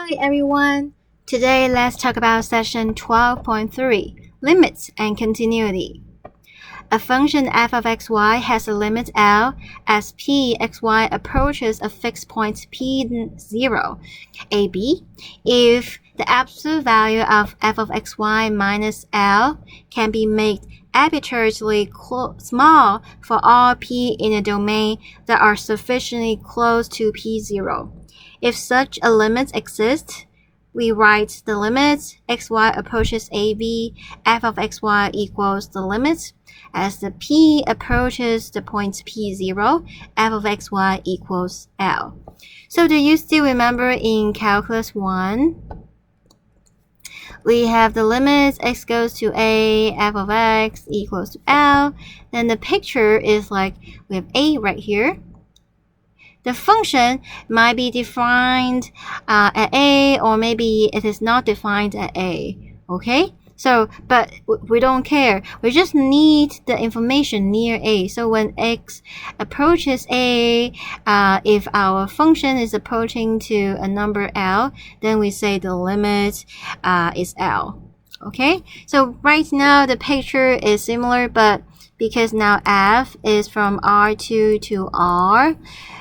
Hi everyone! Today let's talk about section 12.3, limits and continuity. A function f of xy has a limit L as p xy approaches a fixed point p0, ab, if the absolute value of f of xy minus L can be made arbitrarily small for all p in a domain that are sufficiently close to p0. If such a limit exists, we write the limit xy approaches AB, f of xy equals the limit as the p approaches the point p0, f of xy equals L. So do you still remember in Calculus 1? We have the limit x goes to a, f of x equals to L. Then the picture is like we have a right here. The function might be defined at a, or maybe it is not defined at a. Okay? So, but we don't care. We just need the information near a. So when x approaches a, if our function is approaching to a number L, then we say the limit is L. Okay? So right now the picture is similar, but because now f is from R2 to R,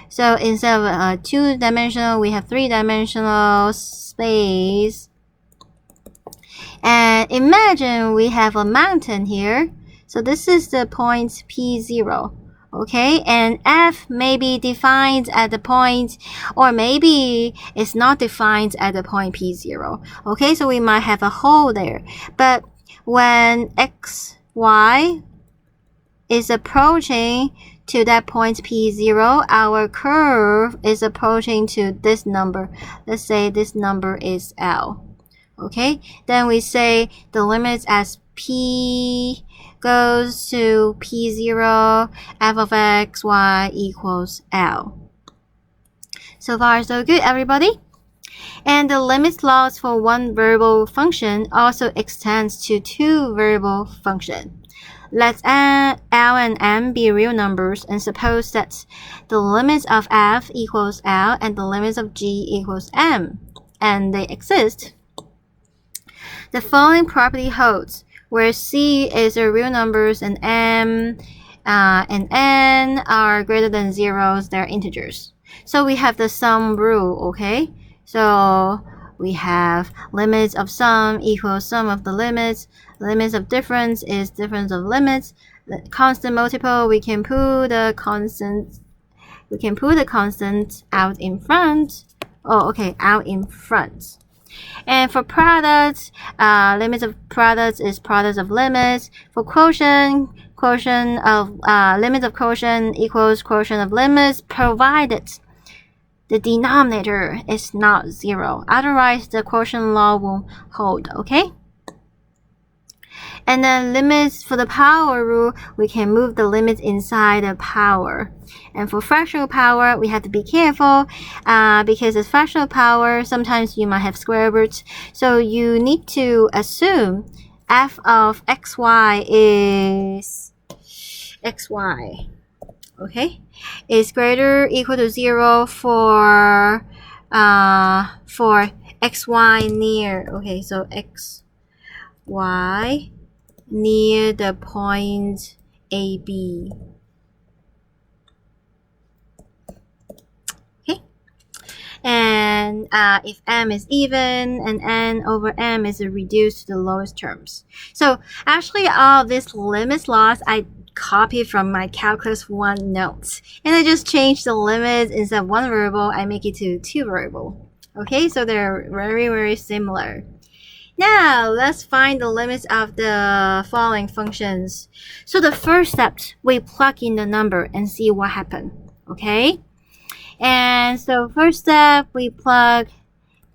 so instead of two-dimensional, we have three-dimensional space. And imagine we have a mountain here. So this is the point P0. Okay, and f may be defined at the point, or maybe it's not defined at the point P0. Okay, so we might have a hole there. But when xy is approaching to that point P0, our curve is approaching to this number. Let's say this number is L. Okay, then we say the limit as P goes to P0, f of x, y equals L. So far so good, everybody? And the limit laws for one variable function also extends to two variable functions. Let L and M be real numbers and suppose that the limit of f equals L and the limit of g equals M, and they exist. The following property holds, where c is the real numbers and m and n are greater than zeros, they're integers. So we have the sum rule, okay? So we have limits of sum equals sum of the limits. Limits of difference is difference of limits. The constant multiple, we can pull the constant out in front. Oh, okay, out in front. And for products, limits of products is products of limits. For quotient of limit of quotient equals quotient of limits, provided the denominator is not zero. Otherwise, the quotient law won't hold, okay? And then limits for the power rule, we can move the limits inside the power. And for fractional power, we have to be careful because it's fractional power, sometimes you might have square roots. So you need to assume f of xy is xy. Okay, is greater or equal to 0 for xy near. Okay, so xy near the point AB. Okay, and if m is even and n over m is reduced to the lowest terms. So actually all of these limits laws I copy from my Calculus 1 notes, and I just change the limits. Instead of one variable, I make it to two variable. Okay, so they're very, very similar. Now let's find the limits of the following functions. So the first step, we plug in the number and see what happened. Okay, and so first step, we plug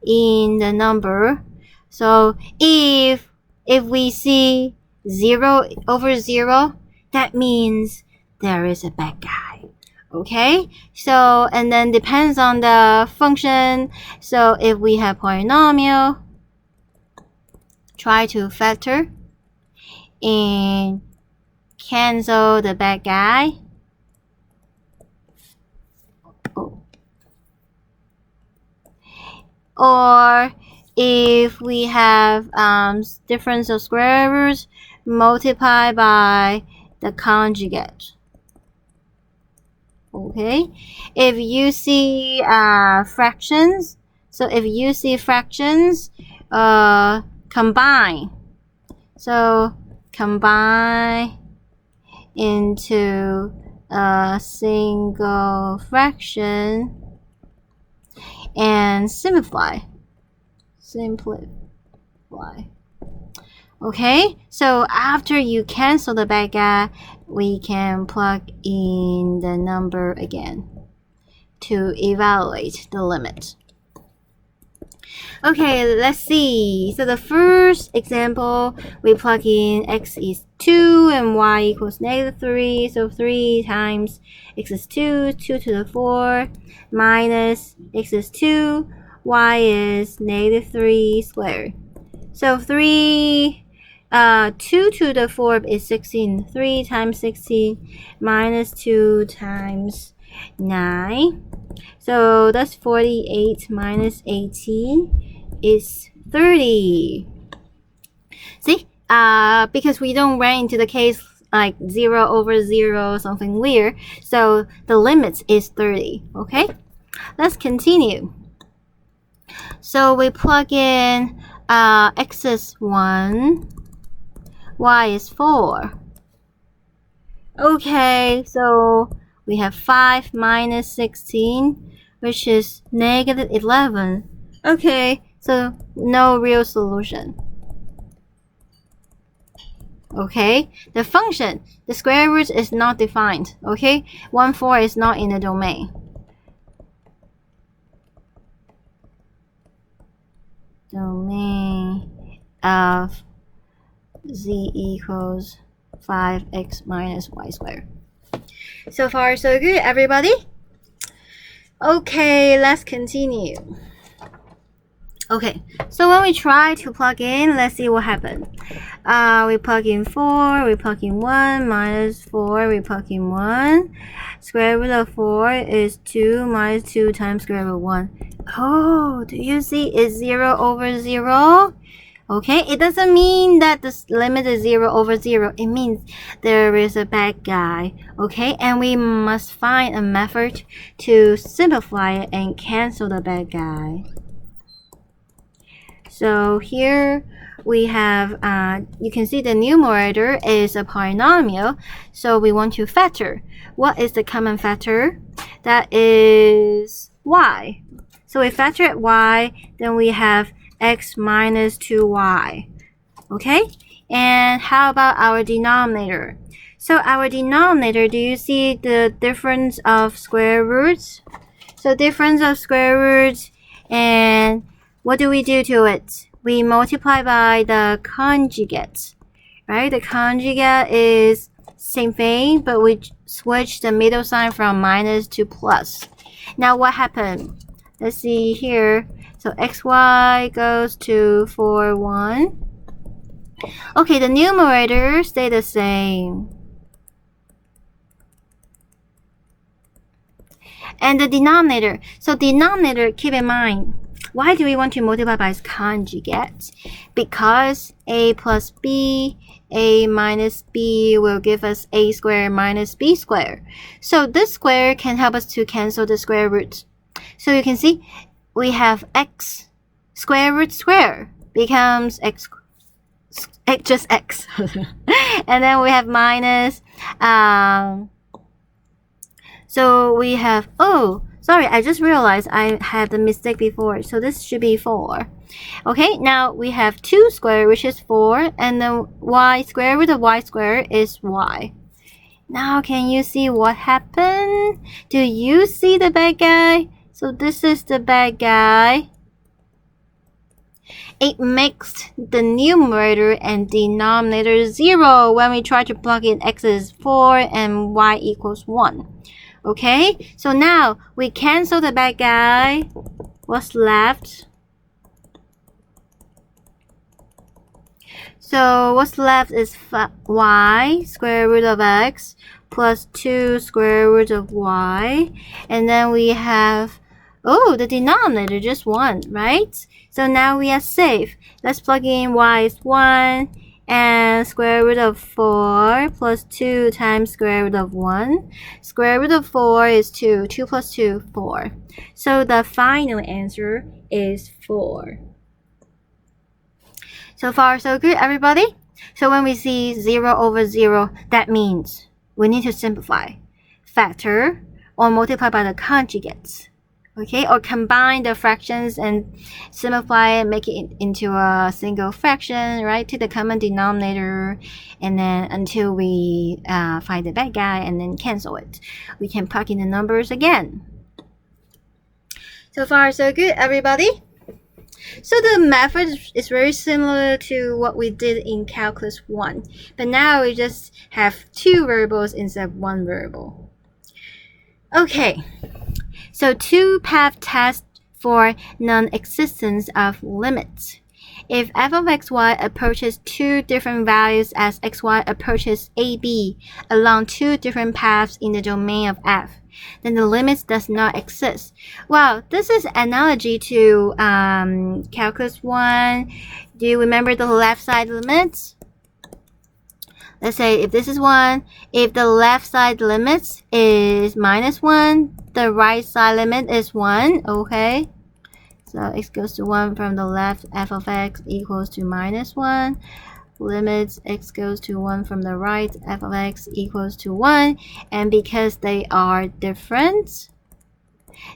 in the number. So if we see 0 over 0, that means there is a bad guy. Okay, so and then depends on the function. So if we have polynomial, try to factor and cancel the bad guy. Oh. or if we have difference of square roots, multiply by the conjugate. Okay, if you see fractions, so if you see fractions, combine. So combine into a single fraction and simplify. Okay, so after you cancel the back guy, we can plug in the number again to evaluate the limit. Okay, let's see. So the first example, we plug in x is 2 and y equals -3. So 3 times x is 2, 2 to the 4, minus x is 2, y is -3 squared. So 2 to the 4 is 16. 3 times 16 minus 2 times 9. So that's 48 minus 18 is 30. See, because we don't run into the case like 0 over 0, something weird. So the limit is 30. Okay, let's continue. So we plug in x is 1, y is 4. Okay, so we have 5 minus 16, which is -11. Okay, so no real solution. Okay, the function, the square root is not defined. Okay, 1, 4 is not in the domain. Domain of z equals 5x minus y squared. So far, so good, everybody? Okay, let's continue. Okay, so when we try to plug in, let's see what happened. We plug in 4, we plug in 1, minus 4, we plug in 1. Square root of 4 is 2 minus 2 times square root of 1. Oh, do you see it's 0 over 0? Okay, it doesn't mean that the limit is 0 over 0. It means there is a bad guy. Okay, and we must find a method to simplify it and cancel the bad guy. So here we have, you can see the numerator is a polynomial. So we want to factor. What is the common factor? That is y. So we factor at y, then we have x minus 2y. Okay, and how about our denominator? So our denominator, do you see the difference of square roots? So difference of square roots, and what do we do to it? We multiply by the conjugate, right? The conjugate is same thing, but we switch the middle sign from minus to plus. Now what happened? Let's see here. So xy goes to 4, 1. Okay, the numerator stay the same. And the denominator. So denominator, keep in mind, why do we want to multiply by its conjugate? Because a plus b, a minus b will give us a squared minus b squared. So this square can help us to cancel the square root. So you can see we have x square root square becomes x, just x. And then we have minus, so we have, oh, sorry, I just realized I had the mistake before. So this should be 4. Okay, now we have 2 squared, which is 4, and then y square root of y squared is y. Now can you see what happened? Do you see the bad guy? So this is the bad guy. It makes the numerator and denominator 0 when we try to plug in x is 4 and y equals 1. Okay, so now we cancel the bad guy. What's left? So what's left is y square root of x plus 2 square root of y, and then we have Oh, the denominator just 1, right? So now we are safe. Let's plug in y is 1 and square root of 4 plus 2 times square root of 1. Square root of 4 is 2. 2 plus 2, 4. So the final answer is 4. So far, so good, everybody? So when we see 0 over 0, that means we need to simplify, factor, or multiply by the conjugates. Okay, or combine the fractions and simplify it, make it into a single fraction, right? Take the common denominator, and then until we find the bad guy and then cancel it. We can plug in the numbers again. So far, so good, everybody? So the method is very similar to what we did in Calculus 1, but now we just have 2 variables instead of 1 variable. Okay. So two-path test for non-existence of limits. If f of xy approaches 2 different values as xy approaches ab along 2 different paths in the domain of f, then the limit does not exist. Well, this is analogy to Calculus 1. Do you remember the left side limits? Let's say if this is 1, if the left side limit is -1, the right side limit is 1, okay? So x goes to 1 from the left, f of x equals to -1. Limits x goes to 1 from the right, f of x equals to 1. And because they are different,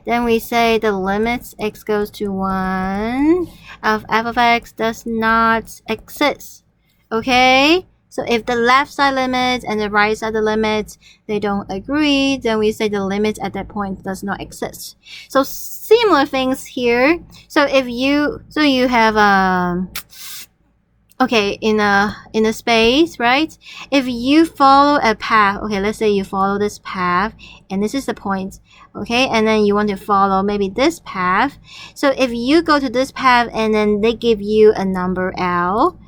then we say the limits x goes to 1 of f of x does not exist, okay? So if the left side limit and the right side limit, they don't agree, then we say the limit at that point does not exist. So similar things here. So if you have okay, in a space, right? If you follow a path, okay, let's say you follow this path and this is the point, okay, and then you want to follow maybe this path. So if you go to this path and then they give you a number L,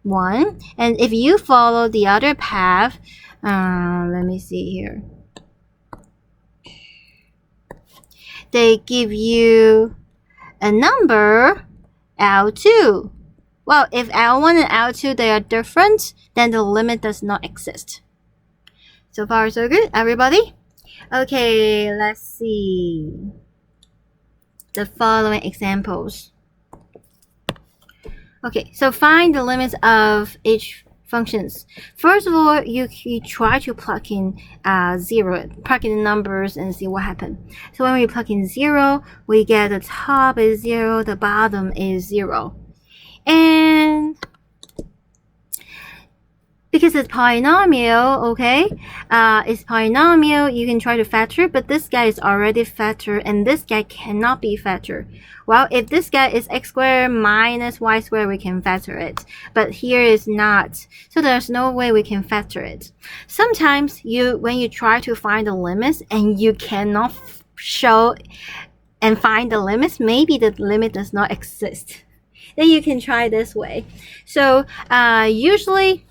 1, and if you follow the other path, let me see here, they give you a number L2. Well, if L1 and L2 they are different, then the limit does not exist. So far so good, everybody? Okay, let's see the following examples. Okay, so find the limits of each functions. First of all, you try to plug in 0, plug in the numbers and see what happens. So when we plug in 0, we get the top is 0, the bottom is 0. And because it's polynomial, okay, it's polynomial, you can try to factor, but this guy is already factored and this guy cannot be factored. Well, if this guy is x squared minus y squared, we can factor it, but here is not, so there's no way we can factor it. Sometimes when you try to find the limits and you cannot show and find the limits, maybe the limit does not exist, then you can try this way. So usually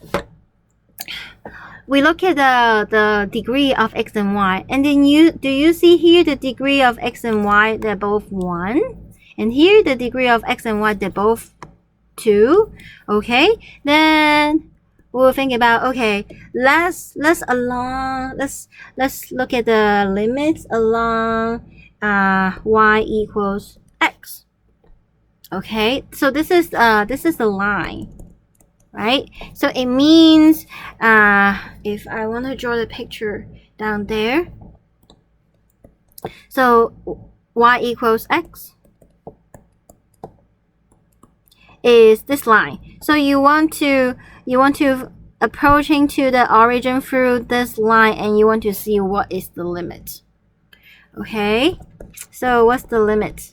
we look at the degree of x and y, and then do you see here the degree of x and y, they're both 1, and here the degree of x and y, they're both 2. Okay, then we'll think about, okay, let's look at the limits along y equals x. Okay, so this is the line, right? So it means if I want to draw the picture down there, so y equals x is this line. So you want to approaching to the origin through this line, and you want to see what is the limit. Okay, so what's the limit?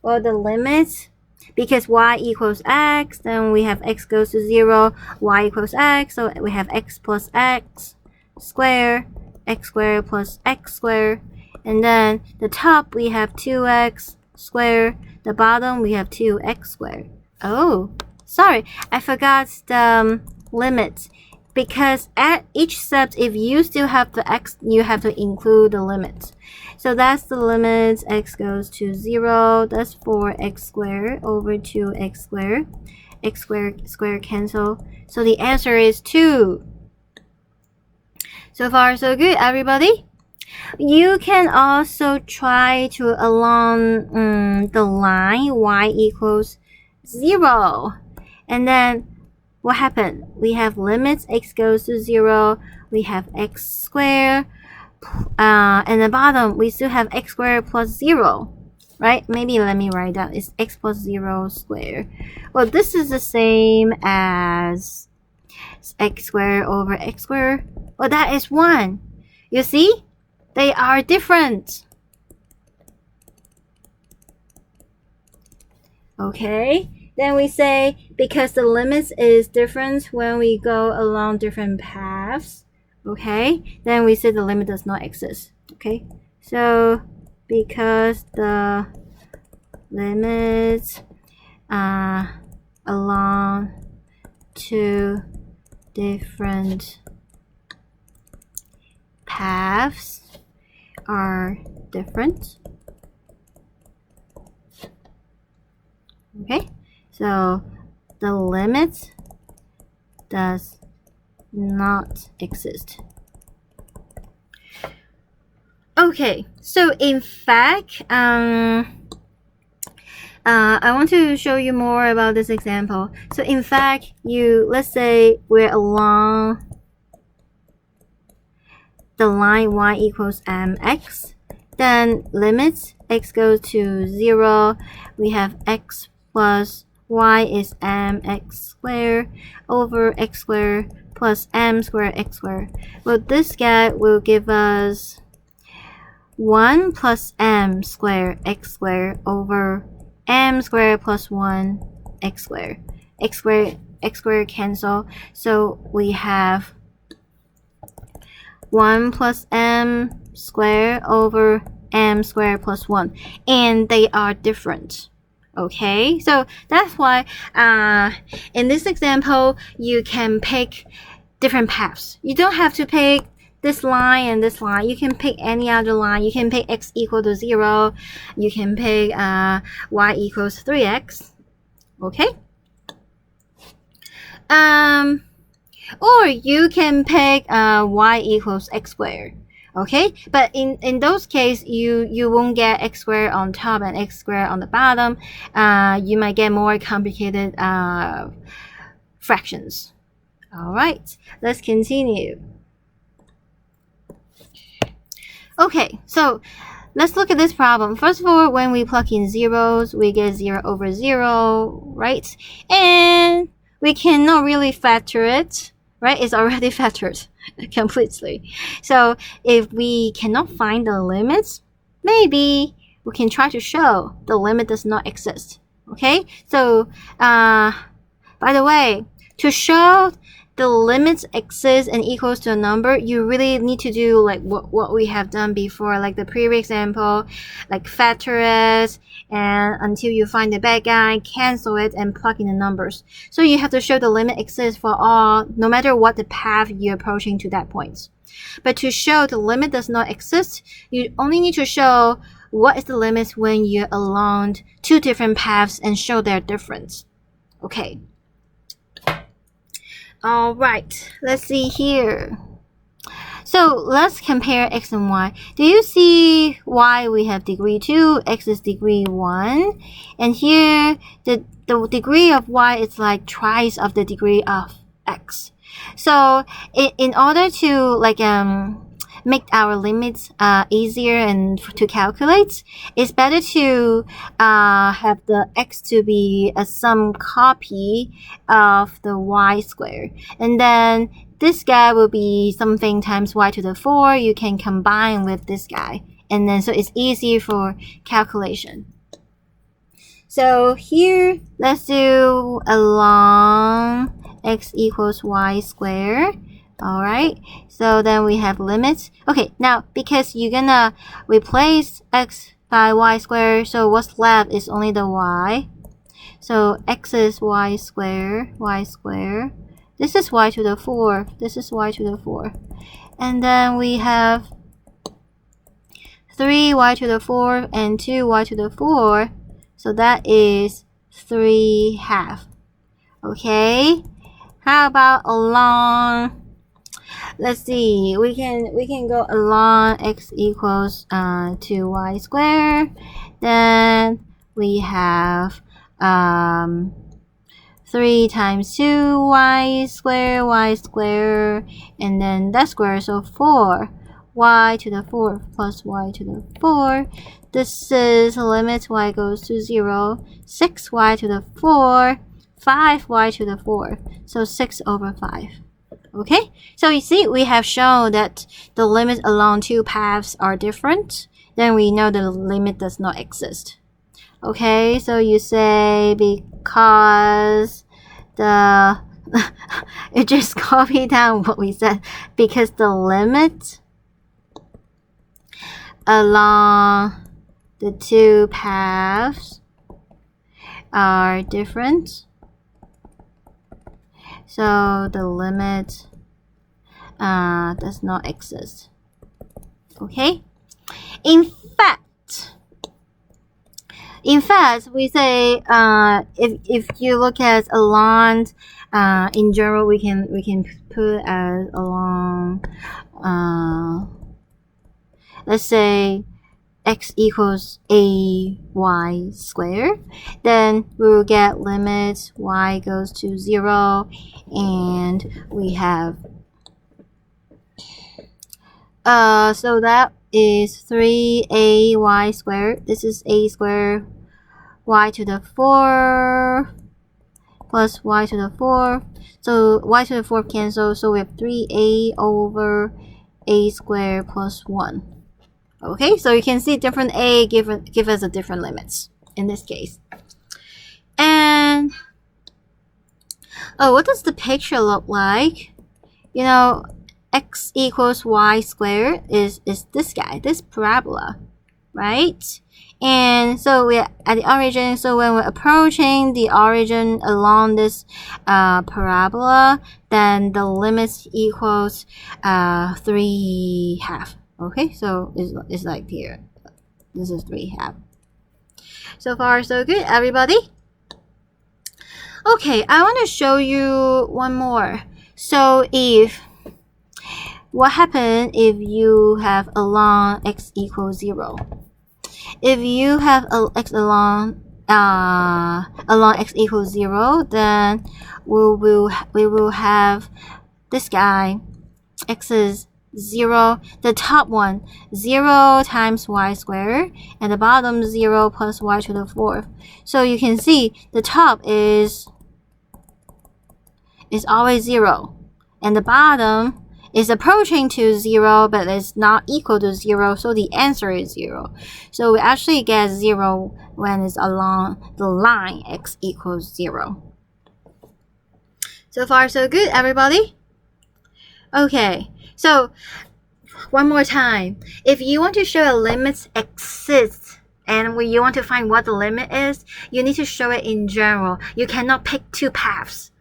Well, the limit, because y equals x, then we have x goes to 0, y equals x, so we have x plus x squared plus x squared, and then the top we have 2x squared, the bottom we have 2x squared. Oh, sorry, I forgot the limit. because at each step, if you still have the x, you have to include the limit. So that's the limit, x goes to 0. That's 4x squared over 2x squared. X squared cancel. So the answer is 2. So far, so good, everybody. You can also try to along the line y equals 0. And then what happened? We have limits, x goes to 0. We have x squared. And the bottom, we still have x squared plus 0. Right? Maybe let me write down. It's x plus 0 squared. Well, this is the same as x squared over x squared. Well, that is 1. You see? They are different. Okay? Then we say, because the limit is different when we go along different paths. Okay? Then we say the limit does not exist. Okay? So, because the limits along two different paths are different. Okay? So, the limit does not exist. Okay, so in fact, I want to show you more about this example. So in fact, let's say we're along the line y equals mx, then limits x goes to 0. We have x plus y is mx squared over x squared plus m squared x squared. Well, this guy will give us 1 plus m squared x squared over m squared plus 1 x squared. X squared cancel. So we have 1 plus m squared over m squared plus 1. And they are different. Okay, so that's why in this example, you can pick different paths. You don't have to pick this line and this line. You can pick any other line. You can pick x equal to 0. You can pick y equals 3x. Okay? Or you can pick y equals x squared. Okay, but in those cases, you won't get x squared on top and x squared on the bottom. You might get more complicated fractions. All right, let's continue. Okay, so let's look at this problem. First of all, when we plug in zeros, we get 0 over 0, right? And we cannot really factor it, right? It's already factored completely. So if we cannot find the limits, maybe we can try to show the limit does not exist. Okay, so by the way, to show the limits exist and equals to a number, you really need to do like what we have done before, like the previous example, like factor it, and until you find the bad guy, cancel it, and plug in the numbers. So you have to show the limit exists for all, no matter what the path you're approaching to that point. But to show the limit does not exist, you only need to show what is the limit when you're along two different paths and show their difference. Okay. All right, let's see here. So let's compare x and y. Do you see y we have degree 2, x is degree 1, and here the degree of y is like twice of the degree of x. So in order to like make our limits easier and to calculate, it's better to have the x to be some copy of the y squared, and then this guy will be something times y to the 4. You can combine with this guy, and then so it's easy for calculation. So here, let's do along x equals y squared. All right, so then we have limits. Okay, now because you're gonna replace x by y squared, so what's left is only the y. So x is y squared. This is y to the 4. This is y to the 4. And then we have 3y to the 4 and 2y to the 4. So that is 3/2. Okay? How about along? Let's see. We can go along x equals 2y squared. Then we have 3 times 2y squared, and then that square, so 4y to the 4 plus y to the 4. This is limit y goes to 0, 6y to the 4, 5y to the 4, so 6/5. Okay, so you see we have shown that the limits along two paths are different. Then we know the limit does not exist. Okay, so you say because the it just copy down what we said, because the limit along the two paths are different. So the limit does not exist. Okay? In fact, we say if you look at along in general, we can put as along let's say x equals ay squared, then we will get limit y goes to 0, and we have so that is 3ay squared. This is a squared y to the 4 plus y to the 4. So y to the 4 cancel, so we have 3a over a squared plus 1. Okay, so you can see different a give us a different limits in this case. And what does the picture look like? You know, x equals y squared is this guy, this parabola, right? And so we're at the origin, so when we're approaching the origin along this parabola, then the limits equals 3/2. Okay, so it's like here. This is 3/2. So far, so good, everybody? Okay, I want to show you one more. So what happens if you have along x equals 0? If you have x along x equals 0, then we will have this guy, x is 0, the top one 0 times y squared, and the bottom 0 plus y to the 4th. So you can see the top is always 0, and the bottom is approaching to 0, but it's not equal to 0, so the answer is 0. So we actually get 0 when it's along the line x equals 0. So far, so good, everybody? Okay, so one more time. If you want to show a limit exists and when you want to find what the limit is, you need to show it in general. You cannot pick two paths,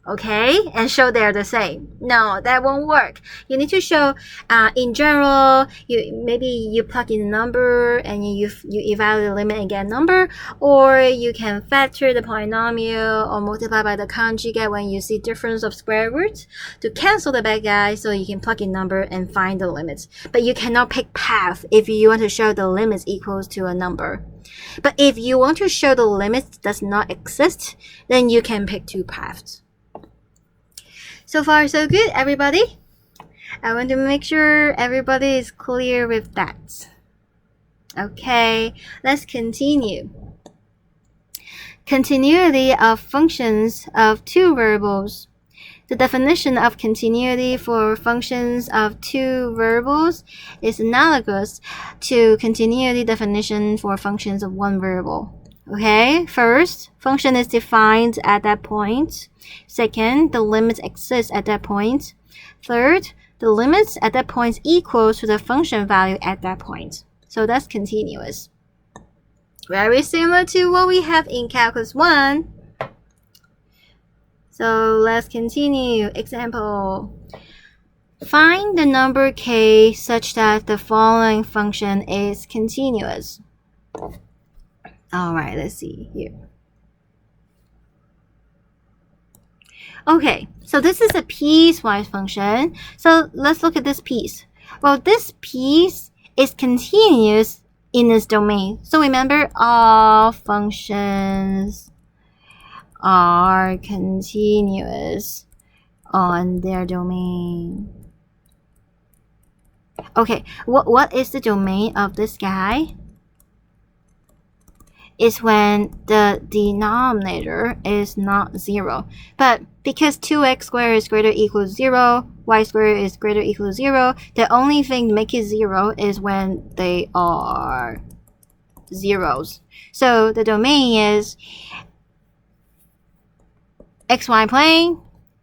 okay, and show they're the same. No, that won't work. You need to show in general. Maybe you plug in a number and you evaluate the limit and get a number, or you can factor the polynomial or multiply by the conjugate when you see difference of square roots to cancel the bad guy, so you can plug in number and find the limits. But you cannot pick path if you want to show the limits equals to a number. But if you want to show the limits does not exist, then you can pick two paths. So far, so good, everybody? I want to make sure everybody is clear with that. Okay, let's continue. Continuity of functions of two variables. The definition of continuity for functions of two variables is analogous to continuity definition for functions of one variable. Okay, first, function is defined at that point. Second, the limit exists at that point. Third, the limits at that point equals to the function value at that point. So that's continuous. Very similar to what we have in Calculus 1. So let's continue. Example. Find the number k such that the following function is continuous. Alright, let's see here. Okay, so this is a piecewise function. So let's look at this piece. Well, this piece is continuous in this domain. So remember, all functions are continuous on their domain. Okay, what is the domain of this guy? Is when the denominator is not 0. But because 2x squared is greater or equal to 0, y squared is greater or equal to 0, the only thing to make it 0 is when they are zeros. So the domain is xy plane,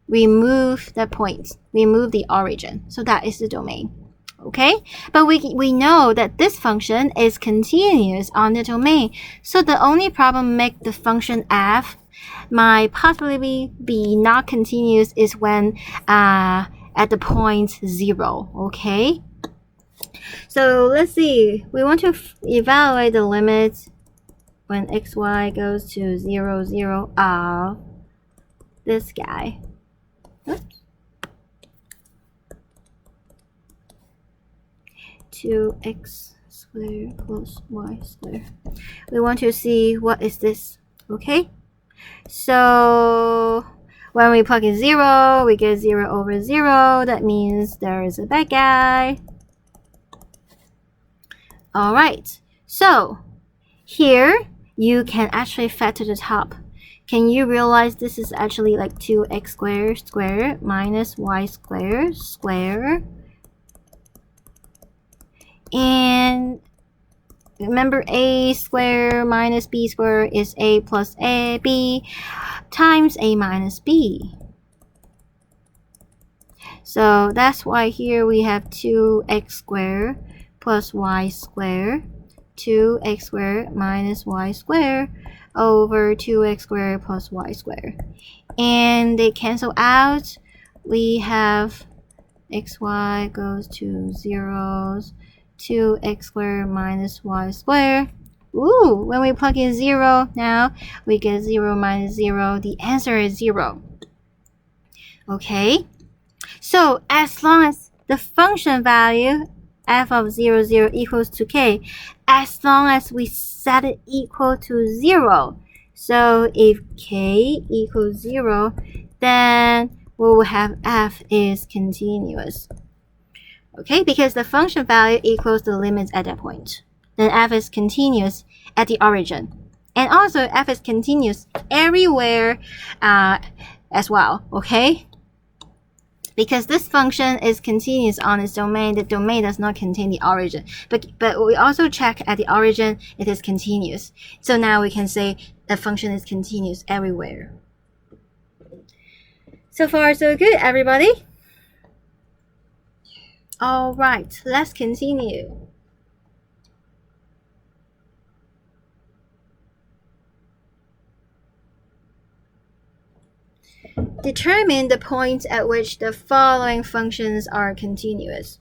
remove the points, remove the origin. So that is the domain. Okay, but we know that this function is continuous on the domain. So the only problem make the function f might possibly be not continuous is when at the point 0. Okay, so let's see. We want to evaluate the limit when xy goes to 0, 0 of this guy. Oops. 2x squared plus y squared. We want to see what is this. Okay, so when we plug in 0, we get 0 over 0. That means there is a bad guy. Alright, so here you can actually factor the top. Can you realize this is actually like 2x squared minus y squared? And remember, a squared minus b squared is a plus b times a minus b. So that's why here we have 2x squared plus y squared, 2x squared minus y squared over 2x squared plus y squared. And they cancel out. We have xy goes to zeros. 2x squared minus y squared. Ooh, when we plug in 0 now, we get 0 minus 0. The answer is 0. Okay, so as long as the function value f of 0, 0 equals to k, as long as we set it equal to 0. So if k equals 0, then we will have f is continuous. Okay, because the function value equals the limits at that point. Then f is continuous at the origin. And also f is continuous everywhere as well, okay? Because this function is continuous on its domain, the domain does not contain the origin. But we also check at the origin, it is continuous. So now we can say the function is continuous everywhere. So far, so good, everybody. All right, let's continue. Determine the point at which the following functions are continuous.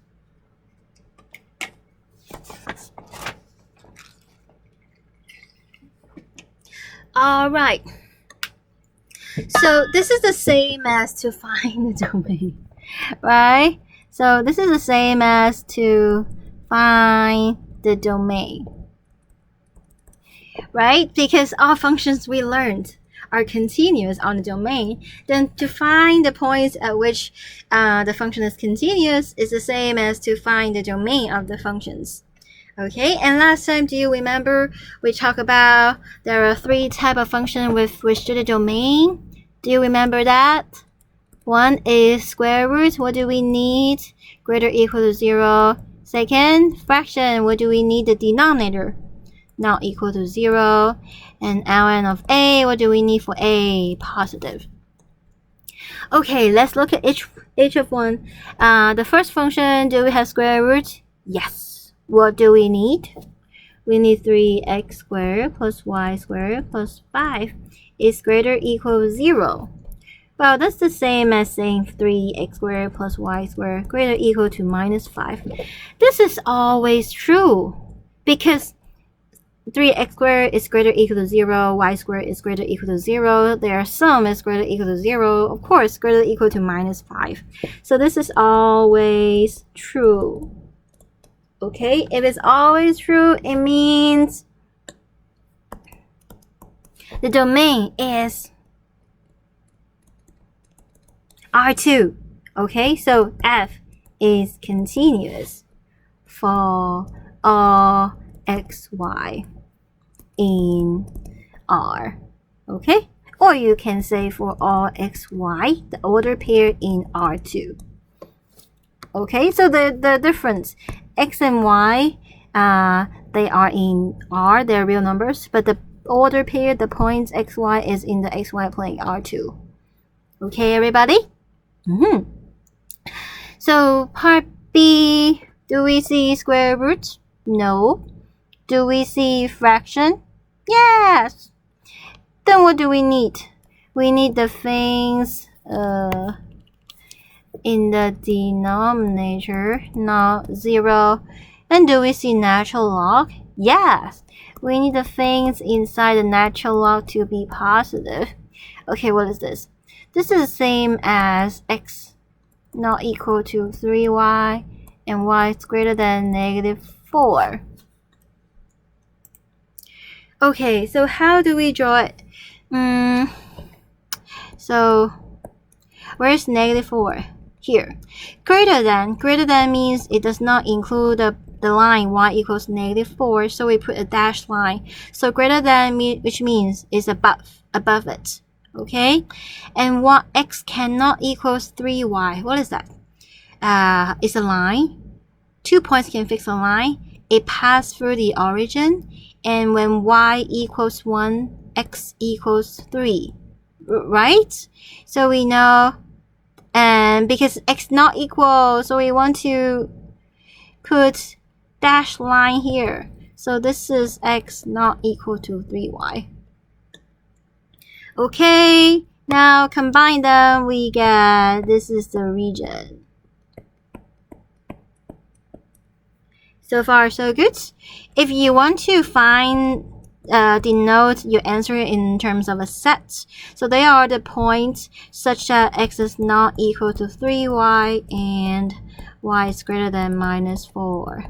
All right. So this is the same as to find the domain, right? So this is the same as to find the domain, right? Because all functions we learned are continuous on the domain. Then to find the points at which the function is continuous is the same as to find the domain of the functions. Okay, and last time, do you remember we talked about there are 3 types of functions with restricted domain? Do you remember that? One is square root. What do we need? Greater or equal to 0. Second, fraction. What do we need? The denominator not equal to 0. And ln of a. What do we need for a? Positive. Okay, let's look at each of one. The first function, do we have square root? Yes. What do we need? We need 3x squared plus y squared plus 5 is greater or equal to 0. Well, that's the same as saying 3x squared plus y squared greater or equal to minus 5. This is always true because 3x squared is greater or equal to 0, y squared is greater or equal to 0, their sum is greater or equal to 0, of course, greater or equal to minus 5. So this is always true. Okay, if it's always true, it means the domain is R2. Okay, so f is continuous for all xy in R. Okay, or you can say for all xy, the order pair in R2. Okay, so the difference, x and y, they are in R, they're real numbers, but the order pair, the points xy is in the xy plane R2. Okay, everybody? So part B, do we see square root? No. Do we see fraction? Yes. Then what do we need? We need the things in the denominator, not 0. And do we see natural log? Yes. We need the things inside the natural log to be positive. Okay, what is this? This is the same as x not equal to 3y and y is greater than -4. Okay, so how do we draw it? So where's -4? Here. Greater than means it does not include the line y equals -4, so we put a dashed line. So greater than, which means it's above it. Okay, and what x cannot equals 3y. What is that? It's a line. 2 points can fix a line. It passed through the origin, and when y equals 1, x equals 3, right? So we know, and because x not equal, so we want to put dashed line here. So this is x not equal to 3y. Okay, now combine them, we get, this is the region. So far, so good. If you want to denote your answer in terms of a set, so they are the points such that x is not equal to 3y and y is greater than -4.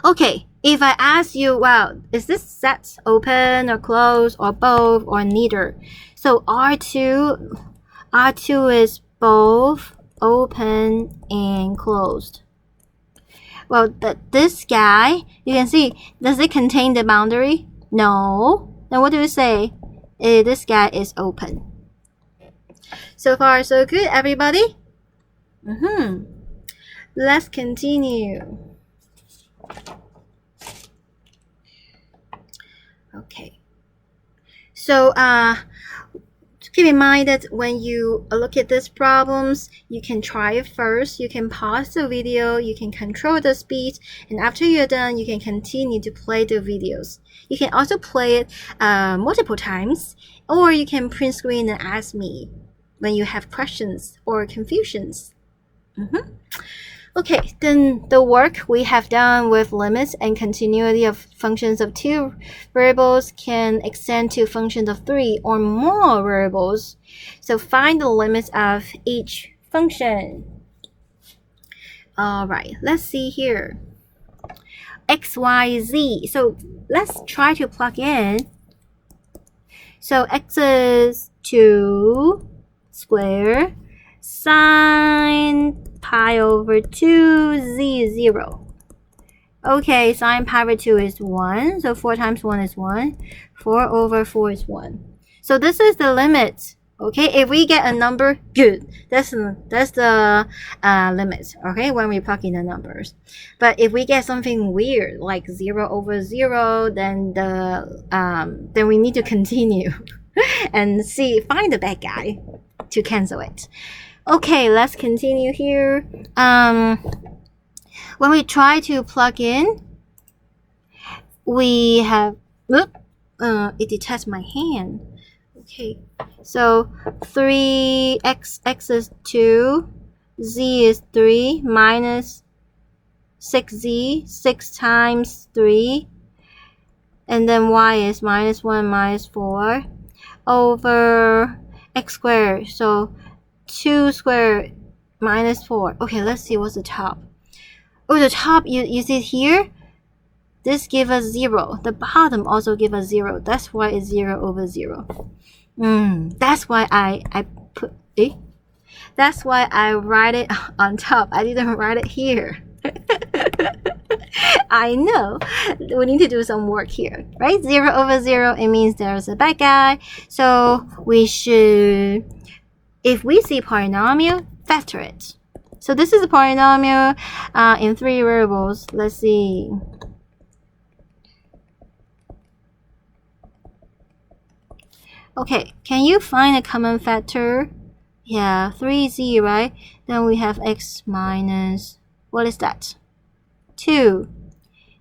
Okay, if I ask you, well, is this set open or closed or both or neither? So R2 is both open and closed. Well, this guy, you can see, does it contain the boundary? No. Then what do we say? This guy is open. So far, so good, everybody? Let's continue. Okay. So keep in mind that when you look at these problems, you can try it first. You can pause the video. You can control the speed. And after you're done, you can continue to play the videos. You can also play it multiple times. Or you can print screen and ask me when you have questions or confusions. Okay, then the work we have done with limits and continuity of functions of 2 variables can extend to functions of 3 or more variables. So find the limits of each function. Alright, let's see here. X, Y, Z. So let's try to plug in. So x is 2 squared sine pi over 2, z is 0. Okay, sine pi over 2 is 1, so 4 times 1 is 1. 4 over 4 is 1. So this is the limit. Okay, if we get a number, good. That's the limit. Okay, when we plug in the numbers. But if we get something weird like 0 over 0, then then we need to continue and find the bad guy to cancel it. Okay, let's continue here. When we try to plug in, we have, it detects my hand. Okay, so 3x, x is 2, z is 3, minus 6z, 6 times 3, and then y is minus 1 minus 4 over x squared. So 2 squared minus 4. Okay, let's see what's the top. Oh, the top, you see here? This gives us 0. The bottom also gives us 0. That's why it's 0 over 0. That's why I put that's why I write it on top. I didn't write it here. I know. We need to do some work here, right? 0 over 0, it means there's a bad guy. So we should, if we see polynomial, factor it. So this is a polynomial in 3 variables. Let's see. Okay, can you find a common factor? Yeah, 3z, right? Then we have x minus, what is that? 2.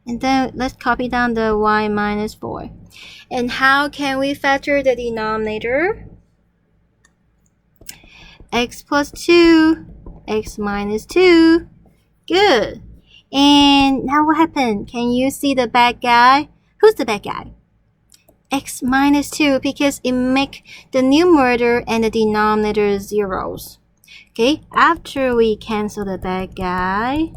And then let's copy down the y minus 4. And how can we factor the denominator? X plus 2, x minus 2. Good. And now what happened? Can you see the bad guy? Who's the bad guy? X minus 2, because it makes the numerator and the denominator zeros. Okay, after we cancel the bad guy,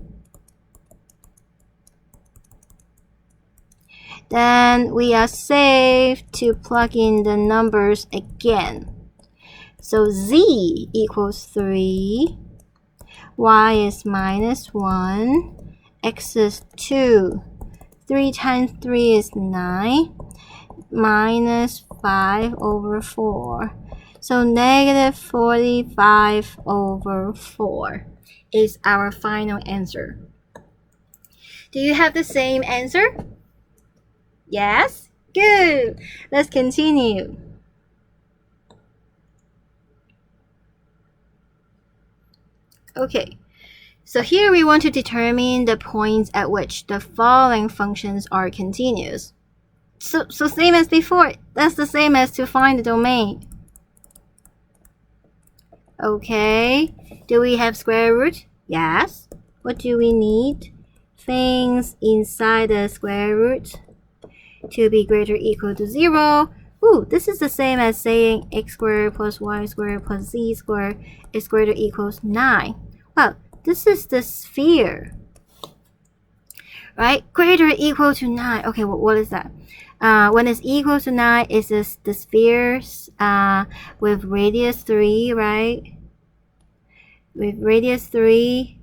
then we are safe to plug in the numbers again. So z equals 3, y is minus 1, x is 2, 3 times 3 is 9, minus 5 over 4. So negative 45 over 4 is our final answer. Do you have the same answer? Yes? Good. Let's continue. Okay, so here we want to determine the points at which the following functions are continuous. So same as before, that's the same as to find the domain. Okay, do we have square root? Yes. What do we need? Things inside the square root to be greater or equal to 0. Ooh, this is the same as saying x squared plus y squared plus z squared is greater or equals 9. Well, this is the sphere, right? Greater or equal to 9. Okay, well, what is that? When it's equal to 9, is this the sphere with radius 3, right? With radius 3.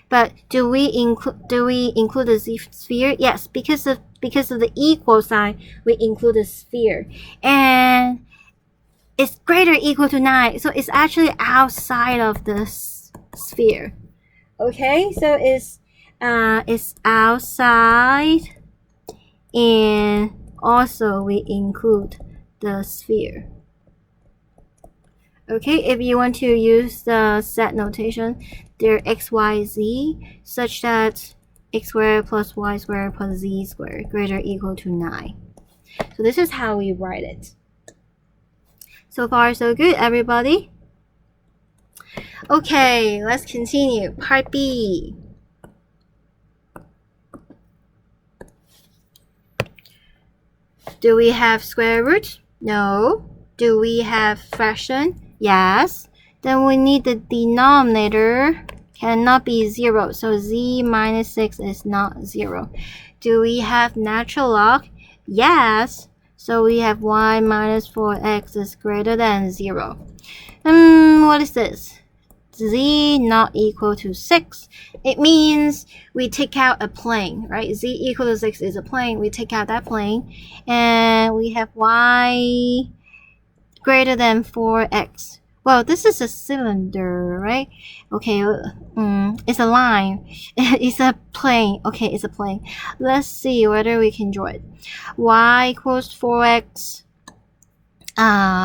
But do we include the sphere? Yes, because of the equal sign, we include the sphere. And it's greater or equal to 9, so it's actually outside of the sphere. Okay, so it's outside, and also we include the sphere. Okay, if you want to use the set notation, they're x, y, z, such that x squared plus y squared plus z squared greater or equal to 9. So this is how we write it. So far, so good, everybody? Okay, let's continue. Part B. Do we have square root? No. Do we have fraction? Yes. Then we need the denominator cannot be 0. So z minus 6 is not 0. Do we have natural log? Yes. So we have y minus 4x is greater than 0. What is this? Z not equal to 6. It means we take out a plane, right? Z equal to 6 is a plane. We take out that plane, and we have y greater than 4x. Well, this is a cylinder, right? Okay, it's a line. It's a plane. Okay, it's a plane. Let's see whether we can draw it. Y equals 4x.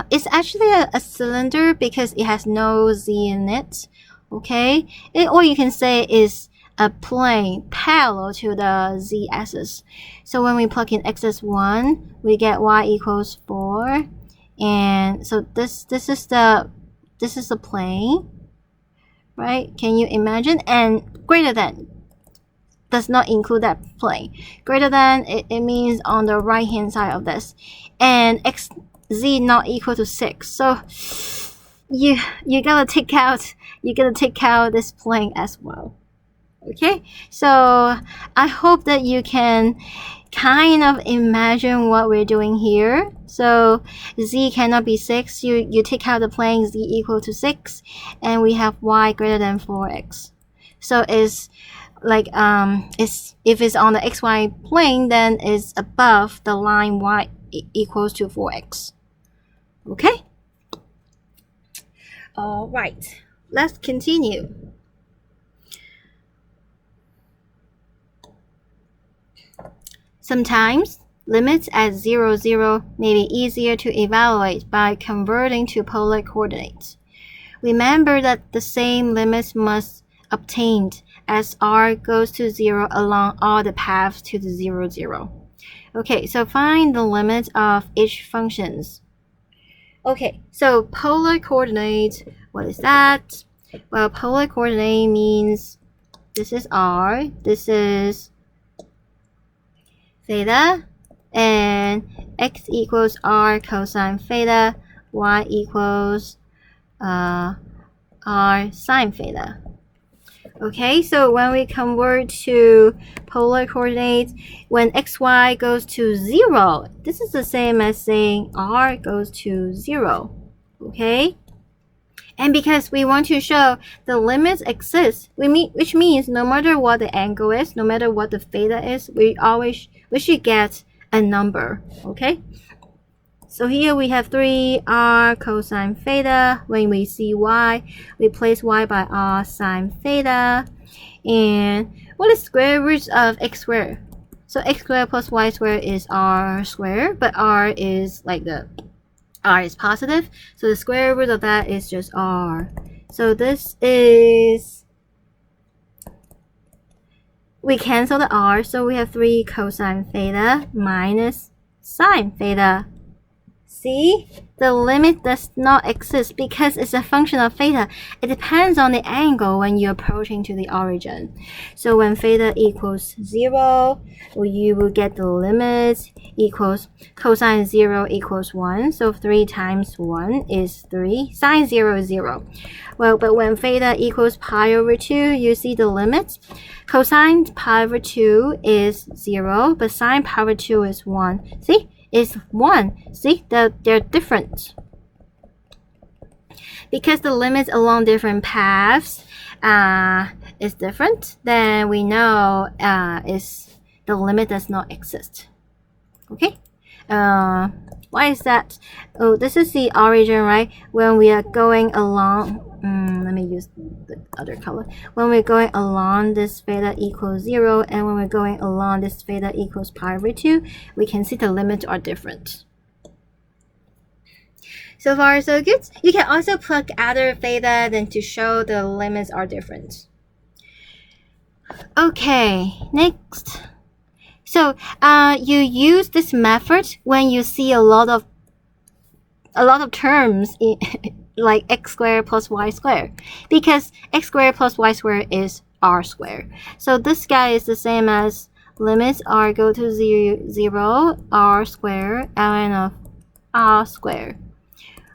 It's actually a cylinder because it has no z in it. Okay, or you can say is a plane parallel to the z-axis. So when we plug in x as 1, we get y equals 4, And so this is the plane, right? Can you imagine? And greater than does not include that plane. Greater than, it means on the right hand side of this, and xz not equal to 6. So you gotta take out this plane as well. Okay, so I hope that you can kind of imagine what we're doing here. So z cannot be 6. You take out the plane z equal to 6, and we have y greater than 4x. So it's like if it's on the xy plane, then it's above the line y equals to 4x. Okay. All right. Let's continue. Sometimes limits at 0, 0 may be easier to evaluate by converting to polar coordinates. Remember that the same limits must obtained as r goes to 0 along all the paths to the 0, 0. Okay, so find the limits of each functions. Okay, so polar coordinate, what is that? Well, polar coordinate means this is r, this is theta, and x equals r cosine theta, y equals r sine theta. Okay, so when we convert to polar coordinates, when xy goes to 0, this is the same as saying r goes to 0. Okay? And because we want to show the limits exist, which means no matter what the angle is, no matter what the theta is, we should get a number. Okay? So here we have 3r cosine theta. When we see y, we place y by r sine theta. And what is square root of x squared? So x squared plus y squared is r squared, but r is r is positive. So the square root of that is just r. So this is, we cancel the r, so we have 3 cosine theta minus sine theta. See, the limit does not exist because it's a function of theta. It depends on the angle when you're approaching to the origin. So when theta equals 0, you will get the limit equals cosine 0 equals 1. So 3 times 1 is 3. Sine 0 is 0. Well, but when theta equals pi over 2, you see the limit. Cosine pi over 2 is 0, but sine pi over 2 is 1. See? Is 1. See, they're different. Because the limits along different paths is different, then we know is the limit does not exist. Okay? Why is that? Oh, this is the origin, right? When we are going along, let me use the other color. When we're going along this theta equals 0, and when we're going along this theta equals pi over 2, we can see the limits are different. So far, so good. You can also plug other theta then to show the limits are different. Okay, next. So you use this method when you see a lot of terms in, like x squared plus y squared, because x squared plus y squared is r squared. So this guy is the same as limits r go to 0, r squared ln of r squared.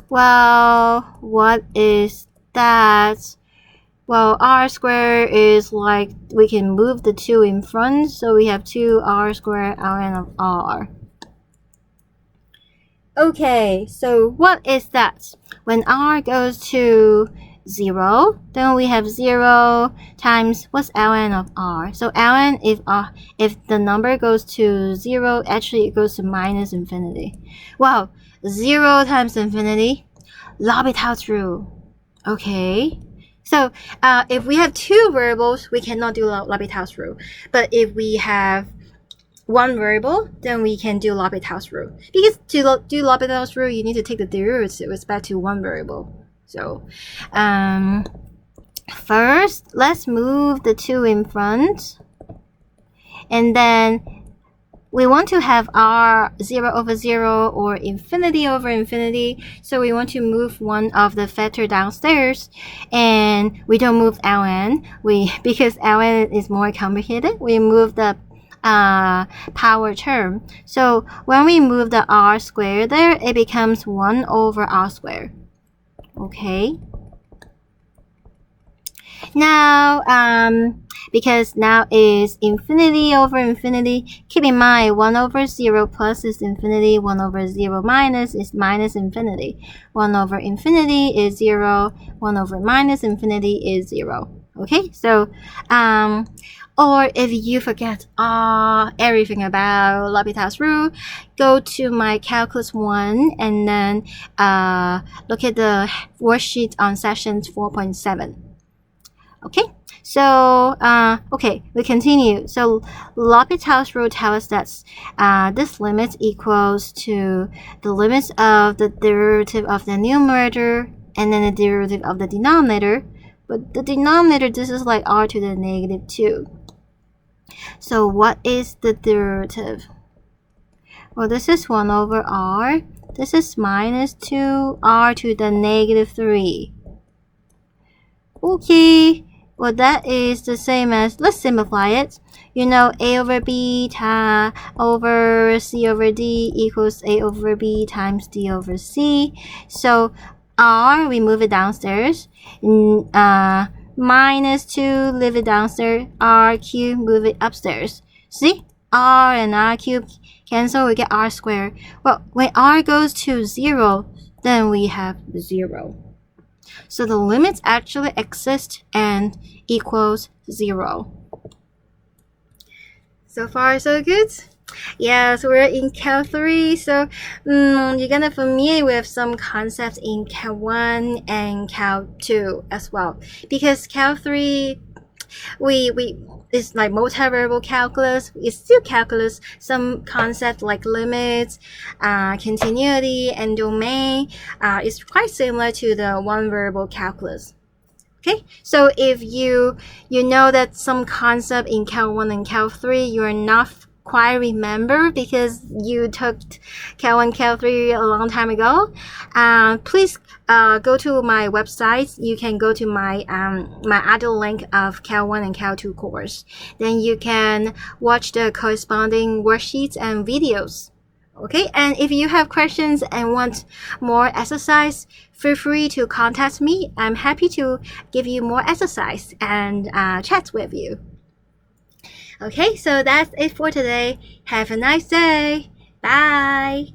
Well, what is that? Well, r squared is like, we can move the 2 in front, so we have 2r squared ln of r. Okay, so what is that? When r goes to 0, then we have 0 times what's ln of r. So ln, if the number goes to 0, actually it goes to minus infinity. Wow, 0 times infinity, L'Hopital's rule. Okay. So if we have 2 variables, we cannot do L'Hopital's rule. But if we have 1 variable, then we can do L'Hopital's rule. Because to do L'Hopital's rule, you need to take the derivative with respect to 1 variable. So first, let's move the 2 in front. And then we want to have R 0 over 0 or infinity over infinity. So we want to move one of the factor downstairs, and we don't move ln. Because ln is more complicated, we move the power term. So when we move the r squared there, it becomes 1 over r squared. Okay. Now, because now is infinity over infinity, keep in mind 1 over 0 plus is infinity, 1 over 0 minus is minus infinity. 1 over infinity is 0, 1 over minus infinity is 0. Okay, so, or if you forget everything about L'Hopital's rule, go to my Calculus 1 and then look at the worksheet on sessions 4.7. Okay, so okay, we continue. So L'Hopital's rule tells us that this limit equals to the limits of the derivative of the numerator and then the derivative of the denominator. But the denominator, this is like r to the negative 2. So what is the derivative? Well, this is 1 over r. This is minus 2r to the negative 3. Okay. Well, that is the same as, let's simplify it. You know, a over beta over c over d equals a over b times d over c. So r, we move it downstairs. Minus 2, leave it downstairs. R cubed, move it upstairs. See? R and R cubed cancel, we get R squared. Well, when R goes to 0, then we have 0. So the limits actually exist and equals 0. So far, so good? Yes, we're in Cal 3, so you're gonna familiar with some concepts in Cal 1 and Cal 2 as well. Because Cal 3, it's like multivariable calculus. It's still calculus. Some concepts like limits, continuity, and domain is quite similar to the one variable calculus. Okay, so if you know that some concept in Cal 1 and Cal 3 you're not quite remember because you took Cal 1, Cal 3 a long time ago, please go to my website. You can go to my my other link of Cal 1 and Cal 2 course. Then you can watch the corresponding worksheets and videos. Okay, and if you have questions and want more exercise, feel free to contact me. I'm happy to give you more exercise and chat with you. Okay, so that's it for today. Have a nice day. Bye.